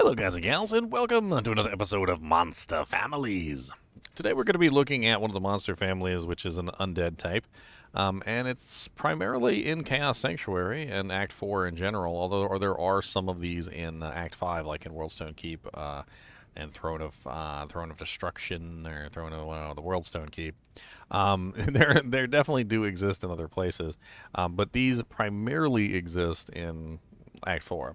Hello guys and gals, and welcome to another episode of Monster Families. Today we're going to be looking at one of the monster families, which is an undead type. And it's primarily in Chaos Sanctuary and Act 4 in general, although there are some of these in Act 5, like in Worldstone Keep and Throne of Destruction, or Throne of the Worldstone Keep. There definitely do exist in other places, but these primarily exist in Act 4.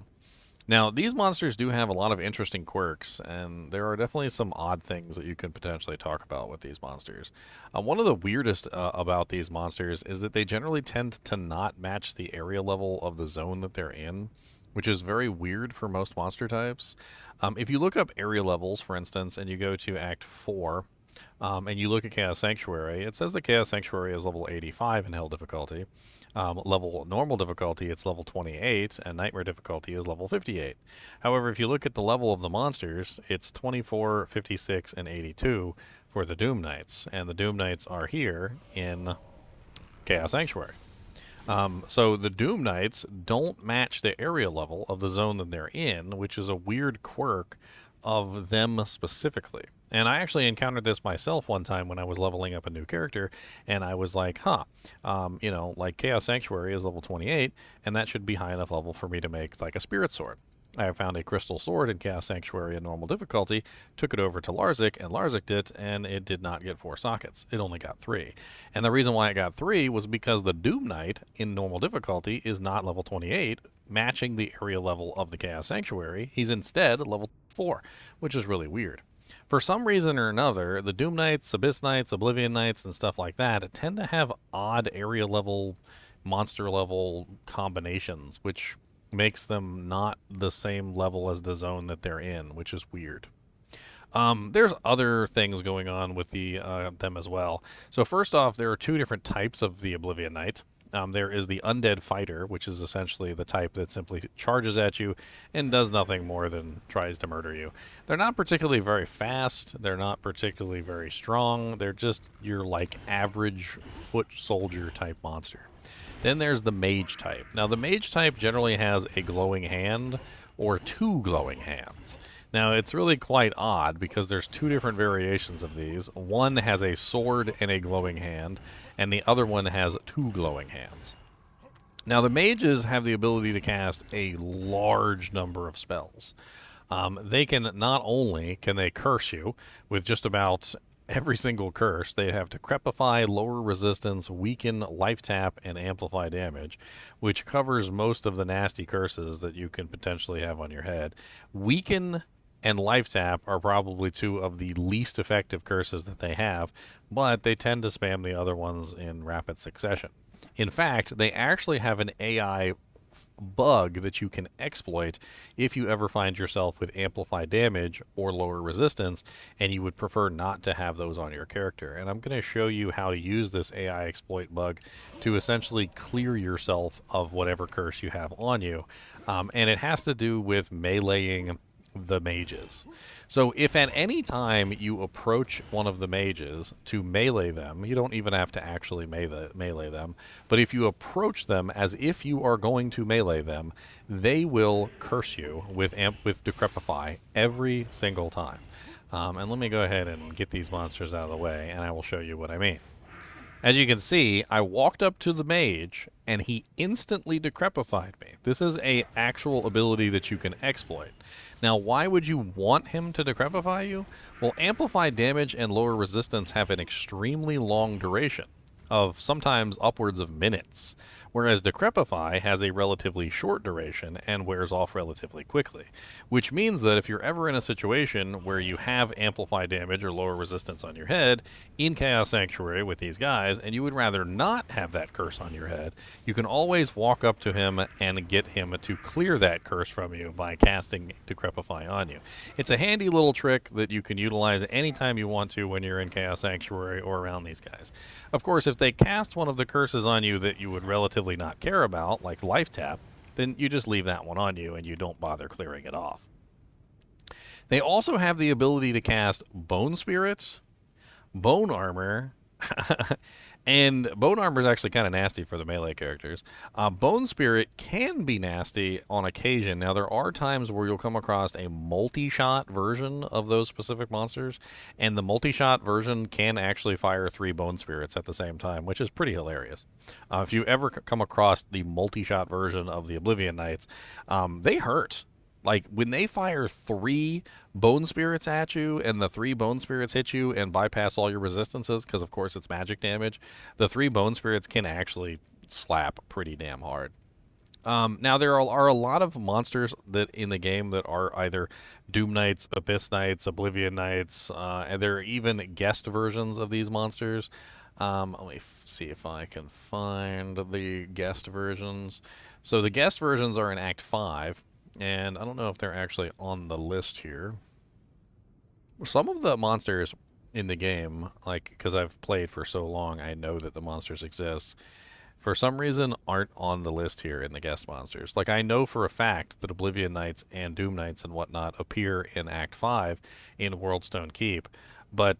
Now, these monsters do have a lot of interesting quirks, and there are definitely some odd things that you can potentially talk about with these monsters. One of the weirdest about these monsters is that they generally tend to not match the area level of the zone that they're in, which is very weird for most monster types. If you look up area levels, for instance, and you go to Act 4, and you look at Chaos Sanctuary, it says that Chaos Sanctuary is level 85 in Hell difficulty. Level normal difficulty, it's level 28, and nightmare difficulty is level 58. However, if you look at the level of the monsters, it's 24, 56, and 82 for the Doom Knights, and the Doom Knights are here in Chaos Sanctuary. So the Doom Knights don't match the area level of the zone that they're in, which is a weird quirk of them specifically. And I actually encountered this myself one time when I was leveling up a new character, and I was like, like Chaos Sanctuary is level 28, and that should be high enough level for me to make like a spirit sword. I found a crystal sword in Chaos Sanctuary in normal difficulty, took it over to Larzik, and Larzik it, and it did not get 4 sockets. It only got 3. And the reason why it got 3 was because the Doom Knight in normal difficulty is not level 28, matching the area level of the Chaos Sanctuary. He's instead level 4, which is really weird. For some reason or another, the Doom Knights, Abyss Knights, Oblivion Knights, and stuff like that tend to have odd area level, monster level combinations, which makes them not the same level as the zone that they're in, which is weird. There's other things going on with them as well. So first off, there are 2 different types of the Oblivion Knight. There is the Undead Fighter, which is essentially the type that simply charges at you and does nothing more than tries to murder you. They're not particularly very fast. They're not particularly very strong. They're just your like average foot soldier type monster. Then there's the Mage type. Now the Mage type generally has a glowing hand or 2 glowing hands. Now, it's really quite odd because there's 2 different variations of these. One has a sword and a glowing hand, and the other one has 2 glowing hands. Now, the mages have the ability to cast a large number of spells. They can not only can they curse you with just about every single curse. They have Decrepify, Lower Resistance, Weaken, Life Tap, and Amplify Damage, which covers most of the nasty curses that you can potentially have on your head. Weaken and Life Tap are probably 2 of the least effective curses that they have, but they tend to spam the other ones in rapid succession. In fact, they actually have an AI bug that you can exploit if you ever find yourself with Amplify Damage or Lower Resistance, and you would prefer not to have those on your character. And I'm going to show you how to use this AI exploit bug to essentially clear yourself of whatever curse you have on you. And it has to do with meleeing the mages. So if at any time you approach one of the mages to melee them, you don't even have to actually melee them, but if you approach them as if you are going to melee them, they will curse you with Decrepify every single time. And let me go ahead and get these monsters out of the way, and I will show you what I mean. As you can see, I walked up to the mage, and he instantly decrepified me. This is an actual ability that you can exploit. Now, why would you want him to decrepify you? Well, Amplify Damage and Lower Resistance have an extremely long duration of sometimes upwards of minutes, whereas Decrepify has a relatively short duration and wears off relatively quickly, which means that if you're ever in a situation where you have Amplify Damage or Lower Resistance on your head in Chaos Sanctuary with these guys, and you would rather not have that curse on your head, you can always walk up to him and get him to clear that curse from you by casting Decrepify on you. It's a handy little trick that you can utilize anytime you want to when you're in Chaos Sanctuary or around these guys. Of course, if they cast one of the curses on you that you would relatively not care about, like Life Tap, then you just leave that one on you and you don't bother clearing it off. They also have the ability to cast Bone Spirit, Bone Armor, And Bone Armor is actually kind of nasty for the melee characters. Bone Spirit can be nasty on occasion. Now, there are times where you'll come across a multi-shot version of those specific monsters, and the multi-shot version can actually fire 3 Bone Spirits at the same time, which is pretty hilarious. If you ever come across the multi-shot version of the Oblivion Knights, they hurt. Like, when they fire 3 bone spirits at you and the 3 bone spirits hit you and bypass all your resistances, because of course it's magic damage, the 3 bone spirits can actually slap pretty damn hard. Now, there are a lot of monsters that in the game that are either Doom Knights, Abyss Knights, Oblivion Knights, and there are even guest versions of these monsters. Let me see if I can find the guest versions. So the guest versions are in Act 5. And I don't know if they're actually on the list here. Some of the monsters in the game, like, because I've played for so long, I know that the monsters exist. For some reason, aren't on the list here in the guest monsters. Like, I know for a fact that Oblivion Knights and Doom Knights and whatnot appear in Act 5 in Worldstone Keep, but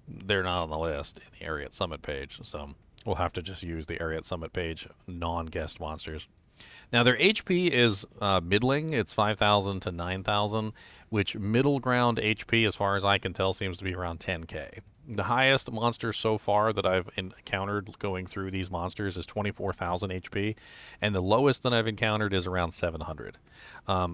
they're not on the list in the Ariat Summit page. So we'll have to just use the Ariat Summit page non-guest monsters. Now, their HP is middling. It's 5,000 to 9,000, which middle ground HP, as far as I can tell, seems to be around 10k. The highest monster so far that I've encountered going through these monsters is 24,000 HP, and the lowest that I've encountered is around 700.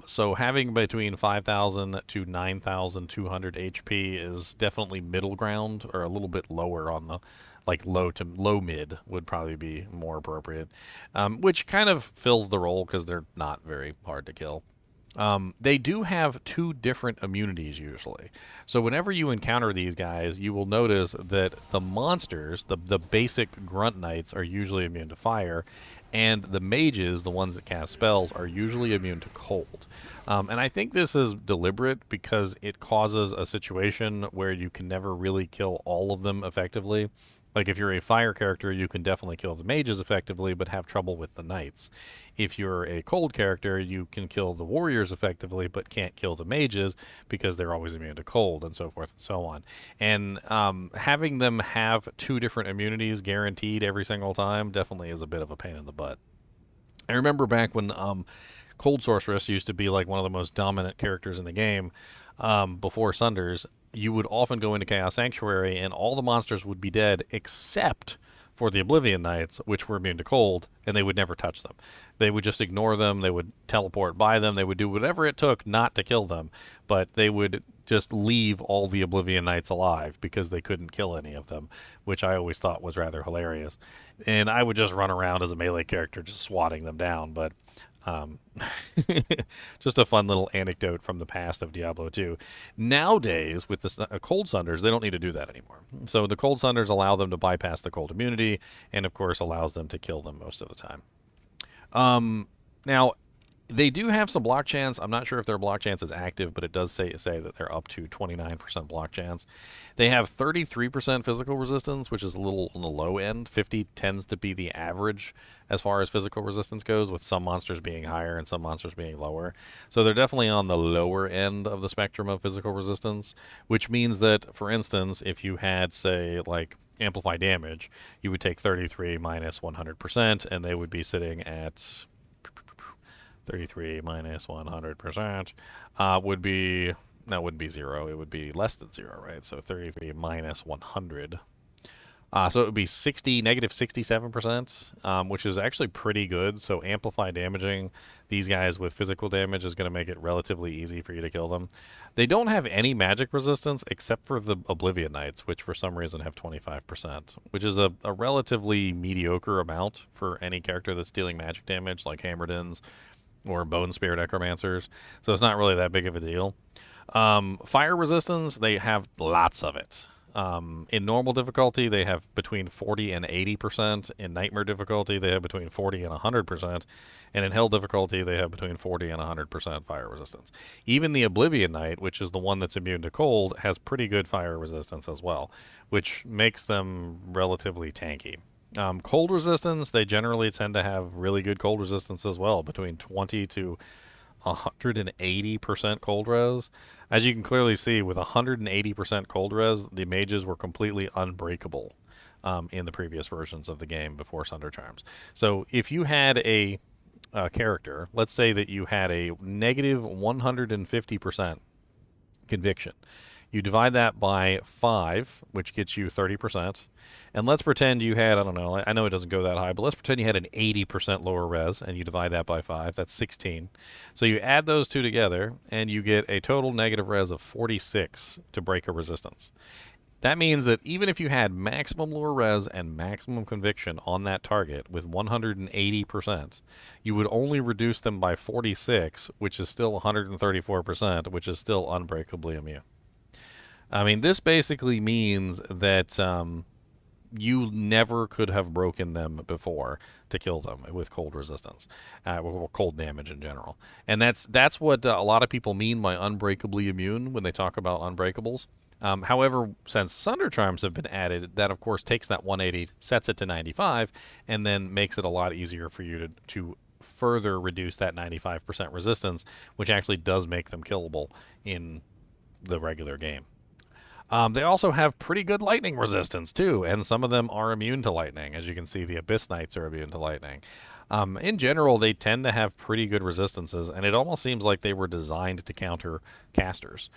So having between 5,000 to 9,200 HP is definitely middle ground, or a little bit lower on the like low mid would probably be more appropriate, which kind of fills the role because they're not very hard to kill. They do have 2 different immunities usually. So whenever you encounter these guys, you will notice that the monsters, the basic grunt knights, are usually immune to fire, and the mages, the ones that cast spells, are usually immune to cold. And I think this is deliberate because it causes a situation where you can never really kill all of them effectively. Like, if you're a fire character, you can definitely kill the mages effectively, but have trouble with the knights. If you're a cold character, you can kill the warriors effectively, but can't kill the mages because they're always immune to cold, and so forth and so on. And having them have 2 different immunities guaranteed every single time definitely is a bit of a pain in the butt. I remember back when Cold Sorceress used to be like one of the most dominant characters in the game before Sunders. You would often go into Chaos Sanctuary and all the monsters would be dead except for the Oblivion Knights, which were immune to cold, and they would never touch them. They would just ignore them, they would teleport by them, they would do whatever it took not to kill them, but they would just leave all the Oblivion Knights alive because they couldn't kill any of them, which I always thought was rather hilarious. And I would just run around as a melee character just swatting them down, but just a fun little anecdote from the past of Diablo 2. Nowadays, with the Cold Sunders, they don't need to do that anymore. So the Cold Sunders allow them to bypass the cold immunity, and of course allows them to kill them most of the time. Now, they do have some block chance. I'm not sure if their block chance is active, but it does say that they're up to 29% block chance. They have 33% physical resistance, which is a little on the low end. 50 tends to be the average as far as physical resistance goes, with some monsters being higher and some monsters being lower. So they're definitely on the lower end of the spectrum of physical resistance, which means that, for instance, if you had, say, like amplify damage, you would take 33 minus 100%, and they would be sitting at 33 minus 100% would be, that wouldn't be 0, it would be less than 0, right? So 33 minus 100. So it would be negative 67%, which is actually pretty good. So amplify damaging these guys with physical damage is going to make it relatively easy for you to kill them. They don't have any magic resistance except for the Oblivion Knights, which for some reason have 25%, which is a relatively mediocre amount for any character that's dealing magic damage, like Hammerdins or Bone Spear Necromancers. So it's not really that big of a deal. Fire resistance, they have lots of it. In normal difficulty, they have between 40 and 80%. In nightmare difficulty, they have between 40 and 100%. And in hell difficulty, they have between 40 and 100% fire resistance. Even the Oblivion Knight, which is the one that's immune to cold, has pretty good fire resistance as well, which makes them relatively tanky. Cold resistance, they generally tend to have really good cold resistance as well, between 20 to 180% cold res. As you can clearly see, with 180% cold res, the mages were completely unbreakable in the previous versions of the game before Sunder Charms. So if you had a character, let's say that you had a negative 150% conviction. You divide that by 5, which gets you 30%. And let's pretend you had, I don't know, I know it doesn't go that high, but let's pretend you had an 80% lower res, and you divide that by 5. That's 16. So you add those two together, and you get a total negative res of 46 to break a resistance. That means that even if you had maximum lower res and maximum conviction on that target with 180%, you would only reduce them by 46, which is still 134%, which is still unbreakably immune. I mean, this basically means that you never could have broken them before to kill them with cold resistance, or cold damage in general. And that's what a lot of people mean by unbreakably immune when they talk about unbreakables. However, since Sunder Charms have been added, that of course takes that 180, sets it to 95, and then makes it a lot easier for you to further reduce that 95% resistance, which actually does make them killable in the regular game. They also have pretty good lightning resistance, too, and some of them are immune to lightning. As you can see, the Abyss Knights are immune to lightning. In general, they tend to have pretty good resistances, and it almost seems like they were designed to counter casters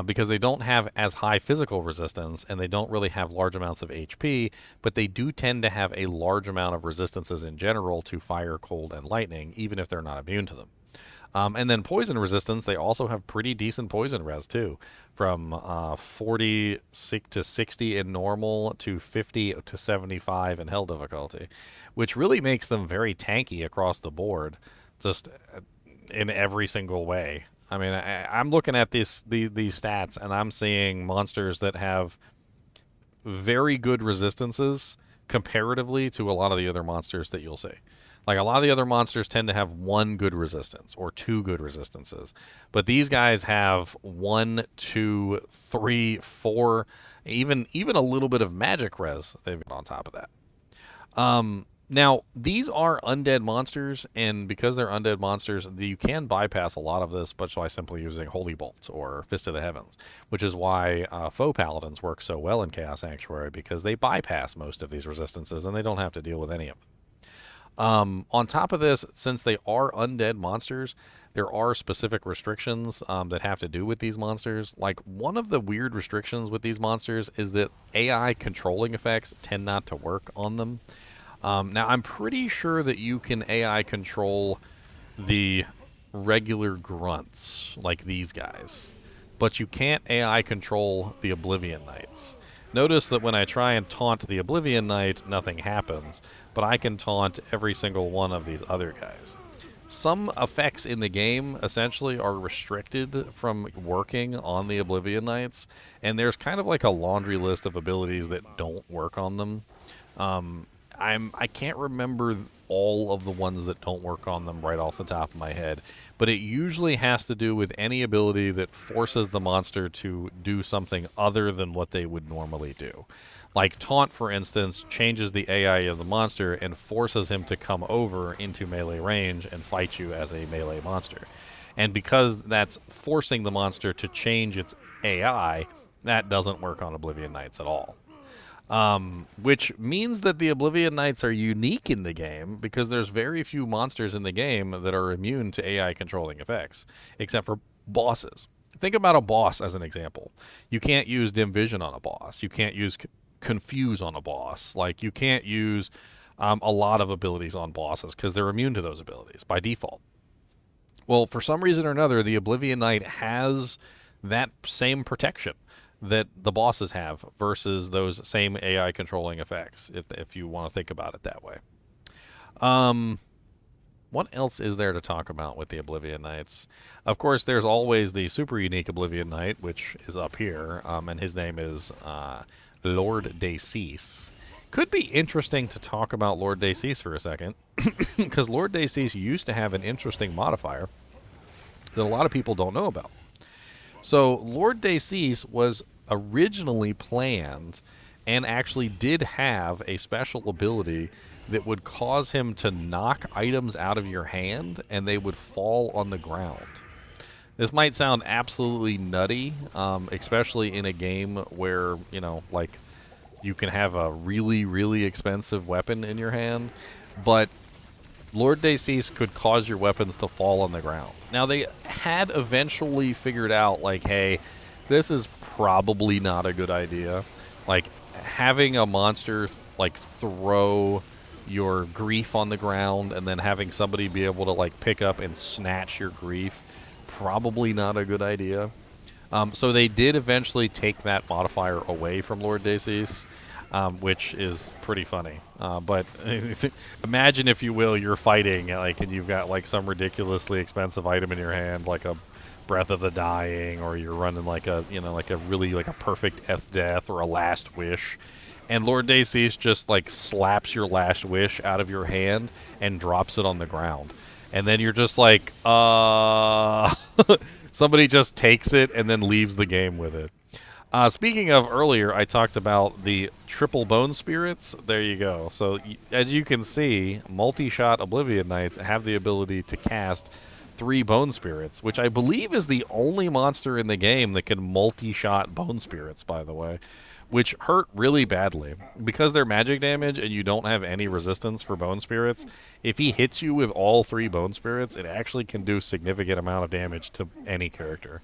because they don't have as high physical resistance, and they don't really have large amounts of HP, but they do tend to have a large amount of resistances in general to fire, cold, and lightning, even if they're not immune to them. And then poison resistance, they also have pretty decent poison res, too. From 40 to 60 in normal to 50 to 75 in hell difficulty, which really makes them very tanky across the board, just in every single way. I mean, I'm looking at these stats, and I'm seeing monsters that have very good resistances comparatively to a lot of the other monsters that you'll see. Like, a lot of the other monsters tend to have 1 good resistance or 2 good resistances. But these guys have 1, 2, 3, 4, even a little bit of magic res they've got on top of that. Now, these are undead monsters, and because they're undead monsters, you can bypass a lot of this by simply using Holy Bolts or Fist of the Heavens, which is why Foe Paladins work so well in Chaos Sanctuary, because they bypass most of these resistances, and they don't have to deal with any of them. On top of this, since they are undead monsters, there are specific restrictions that have to do with these monsters. Like, one of the weird restrictions with these monsters is that AI controlling effects tend not to work on them. Now, I'm pretty sure that you can AI control the regular grunts, like these guys, but you can't AI control the Oblivion Knights. Notice that when I try and taunt the Oblivion Knight, nothing happens, but I can taunt every single one of these other guys. Some effects in the game essentially are restricted from working on the Oblivion Knights, and there's kind of like a laundry list of abilities that don't work on them. I can't remember all of the ones that don't work on them right off the top of my head, but it usually has to do with any ability that forces the monster to do something other than what they would normally do. Like Taunt, for instance, changes the AI of the monster and forces him to come over into melee range and fight you as a melee monster. And because that's forcing the monster to change its AI, that doesn't work on Oblivion Knights at all. Which means that the Oblivion Knights are unique in the game because there's very few monsters in the game that are immune to AI controlling effects, except for bosses. Think about a boss as an example. You can't use dim vision on a boss. You can't use confuse on a boss. Like, you can't use a lot of abilities on bosses because they're immune to those abilities by default. Well, for some reason or another, the Oblivion Knight has that same protection that the bosses have versus those same AI controlling effects, if you want to think about it that way. What else is there to talk about with the Oblivion Knights? Of course, there's always the super unique Oblivion Knight, which is up here, and his name is Lord Deis. Could be interesting to talk about Lord Deis for a second, because Lord Deis used to have an interesting modifier that a lot of people don't know about. So Lord Deis was originally planned and actually did have a special ability that would cause him to knock items out of your hand and they would fall on the ground. This might sound absolutely nutty, especially in a game where, like, you can have a really, really expensive weapon in your hand, but Lord deis could cause your weapons to fall on the ground. Now, they had eventually figured out, like, hey, this is probably not a good idea. Like, having a monster, like, throw your grief on the ground and then having somebody be able to, like, pick up and snatch your grief, probably not a good idea. So they did eventually take that modifier away from Lord deis, which is pretty funny. But imagine, if you will, you're fighting, like, and you've got, like, some ridiculously expensive item in your hand, like a Breath of the Dying, or you're running like a, like a really, like a perfect death or a Last Wish, and Lord deis just, like, slaps your Last Wish out of your hand and drops it on the ground. And then you're just like, somebody just takes it and then leaves the game with it. Speaking of earlier, I talked about the triple bone spirits. There you go. So, as you can see, multi-shot Oblivion Knights have the ability to cast 3 bone spirits, which I believe is the only monster in the game that can multi-shot bone spirits, by the way, which hurt really badly. Because they're magic damage and you don't have any resistance for bone spirits, if he hits you with all 3 bone spirits, it actually can do significant amount of damage to any character.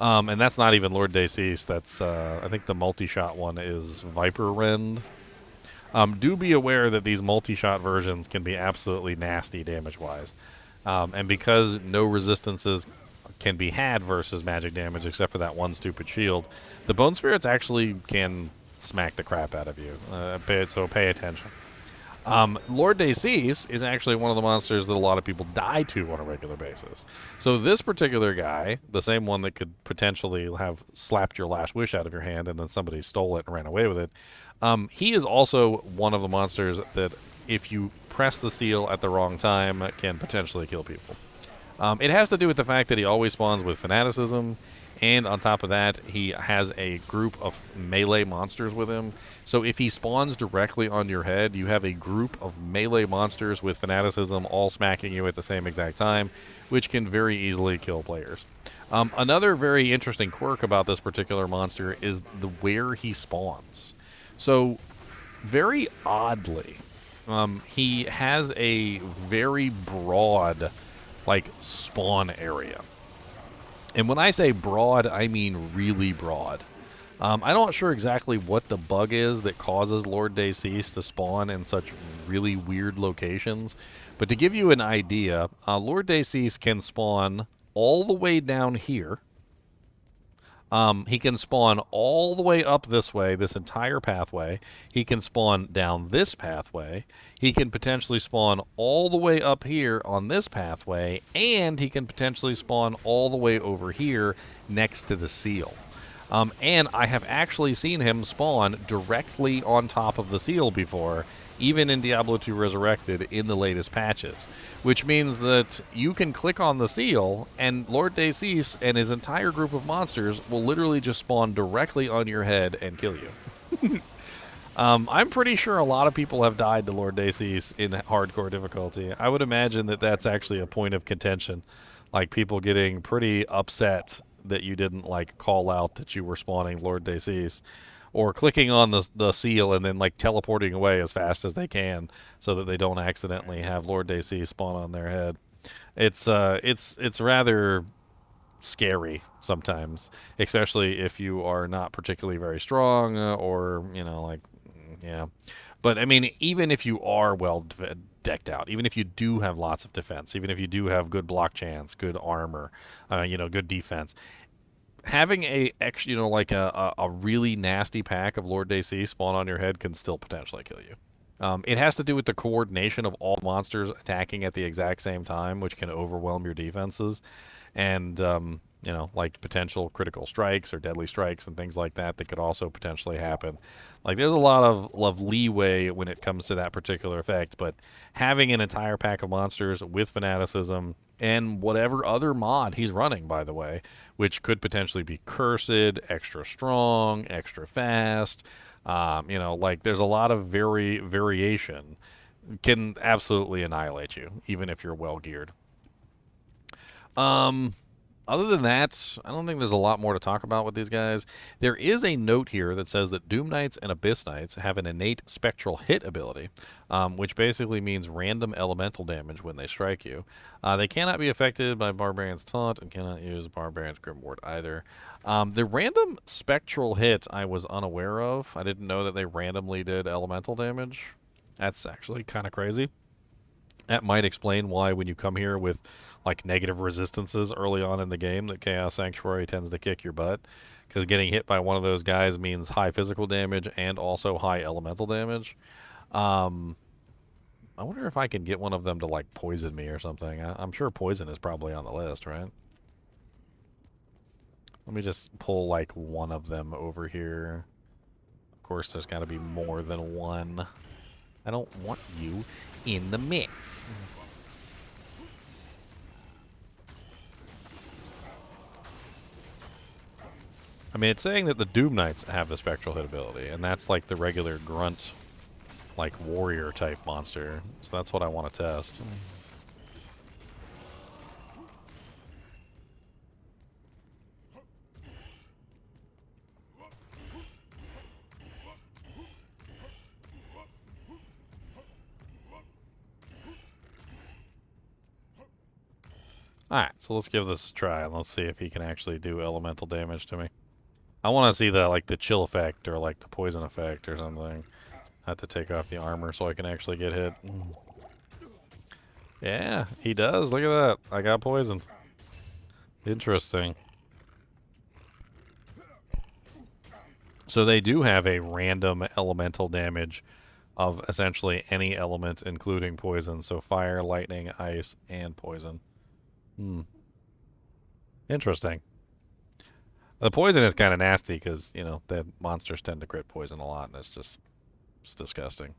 And that's not even Lord deis. That's, I think the multi-shot one is Viper Rend. Do be aware that these multi-shot versions can be absolutely nasty damage-wise. And because no resistances can be had versus magic damage except for that one stupid shield, the bone spirits actually can smack the crap out of you. So pay attention. Lord deis is actually one of the monsters that a lot of people die to on a regular basis. So this particular guy, the same one that could potentially have slapped your Last Wish out of your hand and then somebody stole it and ran away with it, he is also one of the monsters that, if you press the seal at the wrong time, can potentially kill people. It has to do with the fact that he always spawns with fanaticism, and on top of that, he has a group of melee monsters with him. So if he spawns directly on your head, you have a group of melee monsters with fanaticism all smacking you at the same exact time, which can very easily kill players. Another very interesting quirk about this particular monster is where he spawns. So, very oddly, he has a very broad, like, spawn area. And when I say broad, I mean really broad. I'm not sure exactly what the bug is that causes Lord deis to spawn in such really weird locations. But to give you an idea, Lord deis can spawn all the way down here. He can spawn all the way up this way, this entire pathway. He can spawn down this pathway. He can potentially spawn all the way up here on this pathway, and he can potentially spawn all the way over here next to the seal. And I have actually seen him spawn directly on top of the seal before, even in Diablo 2 Resurrected in the latest patches, which means that you can click on the seal and Lord deis and his entire group of monsters will literally just spawn directly on your head and kill you. I'm pretty sure a lot of people have died to Lord deis in hardcore difficulty. I would imagine that that's actually a point of contention, like people getting pretty upset that you didn't, like, call out that you were spawning Lord deis, or clicking on the seal and then, like, teleporting away as fast as they can so that they don't accidentally have Lord deis spawn on their head. It's rather scary sometimes, especially if you are not particularly very strong, or, like, yeah. But, I mean, even if you are well decked out, even if you do have lots of defense, even if you do have good block chance, good armor, good defense, having a really nasty pack of Lord deis spawn on your head can still potentially kill you. It has to do with the coordination of all monsters attacking at the exact same time, which can overwhelm your defenses, and like potential critical strikes or deadly strikes and things like that could also potentially happen. Like, there's a lot of leeway when it comes to that particular effect, but having an entire pack of monsters with fanaticism and whatever other mod he's running, by the way, which could potentially be cursed, extra strong, extra fast, You know, like there's a lot of variation. Can absolutely annihilate you, even if you're well geared. Um, Other than that, I don't think there's a lot more to talk about with these guys. There is a note here that says that Doom Knights and Abyss Knights have an innate Spectral hit ability, which basically means random elemental damage when they strike you. They cannot be affected by Barbarian's Taunt and cannot use Barbarian's Grimward either. The random Spectral hit I was unaware of. I didn't know that they randomly did elemental damage. That's actually kind of crazy. That might explain why when you come here with like negative resistances early on in the game that Chaos Sanctuary tends to kick your butt, because getting hit by one of those guys means high physical damage and also high elemental damage. Um, I wonder if I can get one of them to like poison me or something. I'm sure poison is probably on the list, right? Let me just pull like one of them over here. Of course, there's got to be more than one. I don't want you in the mix. I mean, it's saying that the Doom Knights have the Spectral hit ability, and that's like the regular grunt, like warrior type monster. So that's what I want to test. Alright, so let's give this a try, and let's see if he can actually do elemental damage to me. I want to see the like the chill effect or like the poison effect or something. I have to take off the armor so I can actually get hit. Yeah, he does. Look at that. I got poisoned. Interesting. So they do have a random elemental damage of essentially any element, including poison. So fire, lightning, ice, and poison. Interesting. The poison is kind of nasty because, you know, the monsters tend to crit poison a lot, and it's disgusting.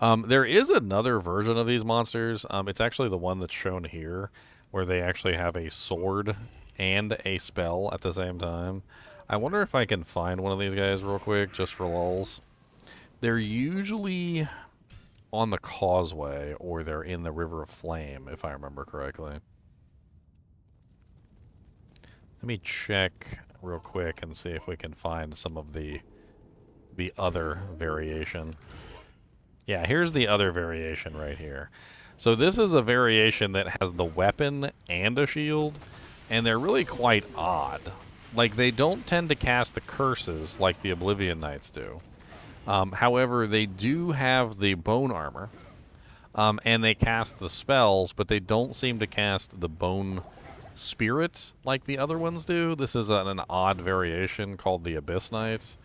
There is another version of these monsters. It's actually the one that's shown here, where they actually have a sword and a spell at the same time. I wonder if I can find one of these guys real quick, just for lulz. They're usually on the causeway, or they're in the River of Flame, if I remember correctly. Let me check real quick and see if we can find some of the other variation. Yeah, here's the other variation right here. So this is a variation that has the weapon and a shield, and they're really quite odd. Like, they don't tend to cast the curses like the Oblivion Knights do. However, they do have the bone armor, and they cast the spells, but they don't seem to cast the bone spirit like the other ones do. This is an odd variation called the Abyss Knights.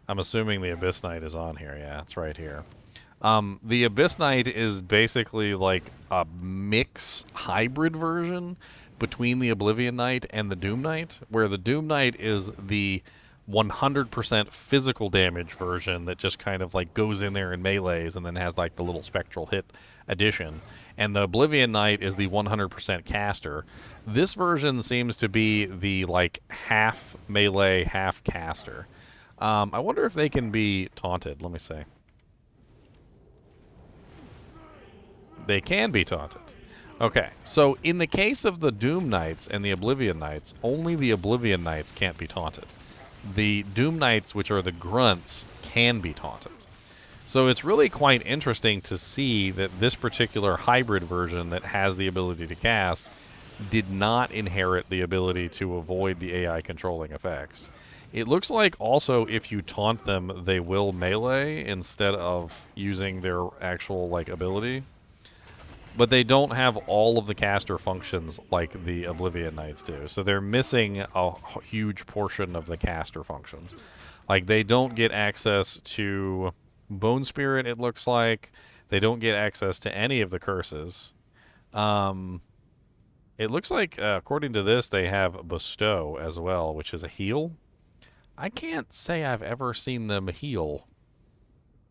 I'm assuming the Abyss Knight is on here. Yeah, it's right here. The Abyss Knight is basically like a mix hybrid version between the Oblivion Knight and the Doom Knight, where the Doom Knight is the 100% physical damage version that just kind of like goes in there and melees and then has like the little spectral hit addition. And the Oblivion Knight is the 100% caster. This version seems to be the like half melee, half caster. I wonder if they can be taunted. Let me see. They can be taunted. Okay, so in the case of the Doom Knights and the Oblivion Knights, only the Oblivion Knights can't be taunted. The Doom Knights, which are the grunts, can be taunted. So it's really quite interesting to see that this particular hybrid version that has the ability to cast did not inherit the ability to avoid the AI controlling effects. It looks like also if you taunt them, they will melee instead of using their actual like ability. But they don't have all of the caster functions like the Oblivion Knights do. So they're missing a huge portion of the caster functions. Like, they don't get access to Bone Spirit, it looks like. They don't get access to any of the curses. It looks like, according to this, they have Bestow as well, which is a heal. I can't say I've ever seen them heal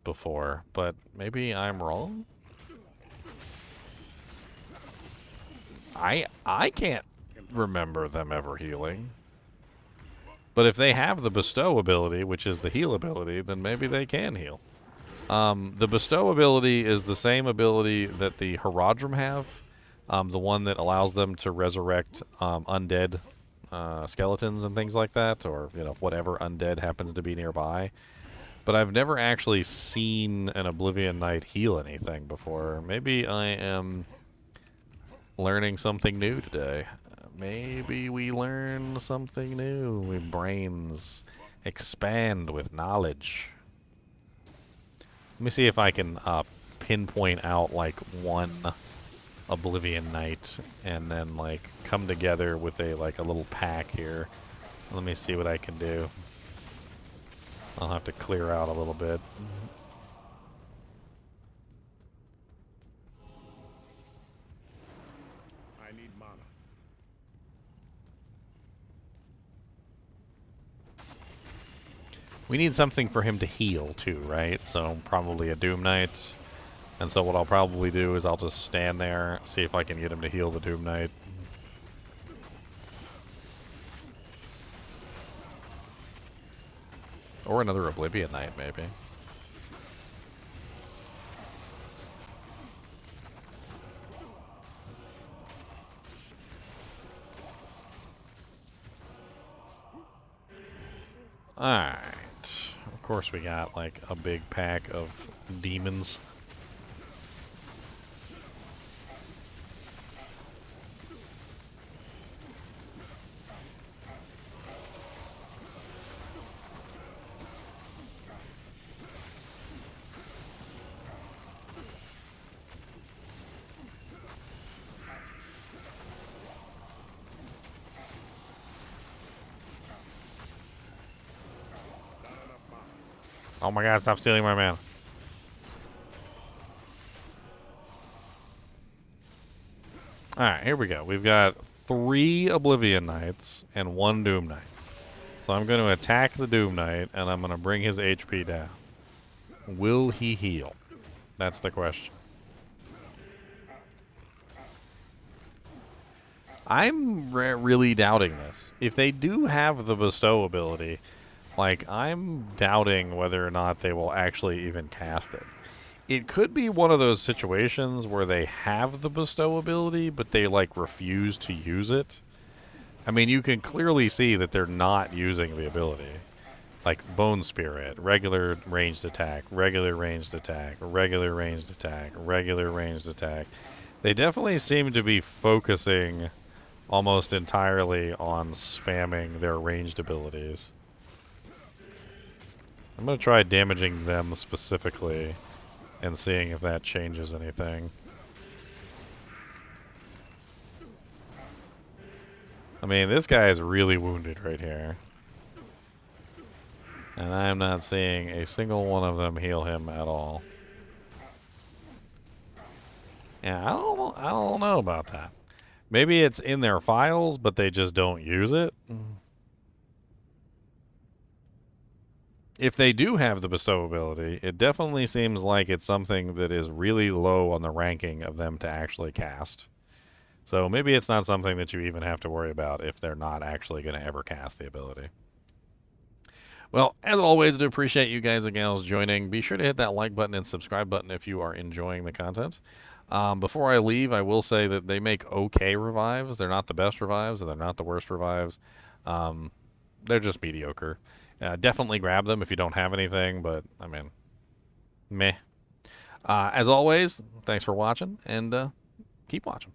before, but maybe I'm wrong? I can't remember them ever healing. But if they have the bestow ability, which is the heal ability, then maybe they can heal. The bestow ability is the same ability that the Herodrum have, the one that allows them to resurrect undead skeletons and things like that, or whatever undead happens to be nearby. But I've never actually seen an Oblivion Knight heal anything before. Maybe I am learning something new today. Maybe we learn something new. We brains expand with knowledge. Let me see if I can pinpoint out like one Oblivion Knight and then like come together with a little pack here. Let me see what I can do. I'll have to clear out a little bit. I need mana. We need something for him to heal too, right? So probably a Doom Knight. And so what I'll probably do is I'll just stand there, see if I can get him to heal the Doom Knight. Or another Oblivion Knight, maybe. Alright. Of course we got like a big pack of demons. Oh my god, stop stealing my mana. Alright, here we go. We've got 3 Oblivion Knights and 1 Doom Knight. So I'm going to attack the Doom Knight, and I'm going to bring his HP down. Will he heal? That's the question. I'm really doubting this. If they do have the bestow ability, like, I'm doubting whether or not they will actually even cast it. It could be one of those situations where they have the bestow ability, but they, like, refuse to use it. I mean, you can clearly see that they're not using the ability. Like, Bone Spirit, regular ranged attack, regular ranged attack, regular ranged attack, regular ranged attack. They definitely seem to be focusing almost entirely on spamming their ranged abilities. I'm going to try damaging them specifically and seeing if that changes anything. I mean, this guy is really wounded right here. And I'm not seeing a single one of them heal him at all. Yeah, I don't know about that. Maybe it's in their files, but they just don't use it. If they do have the bestow ability, it definitely seems like it's something that is really low on the ranking of them to actually cast. So maybe it's not something that you even have to worry about if they're not actually going to ever cast the ability. Well, as always, I do appreciate you guys and gals joining. Be sure to hit that like button and subscribe button if you are enjoying the content. Before I leave, I will say that they make okay revives. They're not the best revives, and they're not the worst revives. They're just mediocre. Definitely grab them if you don't have anything, but, I mean, meh. As always, thanks for watching, and keep watching.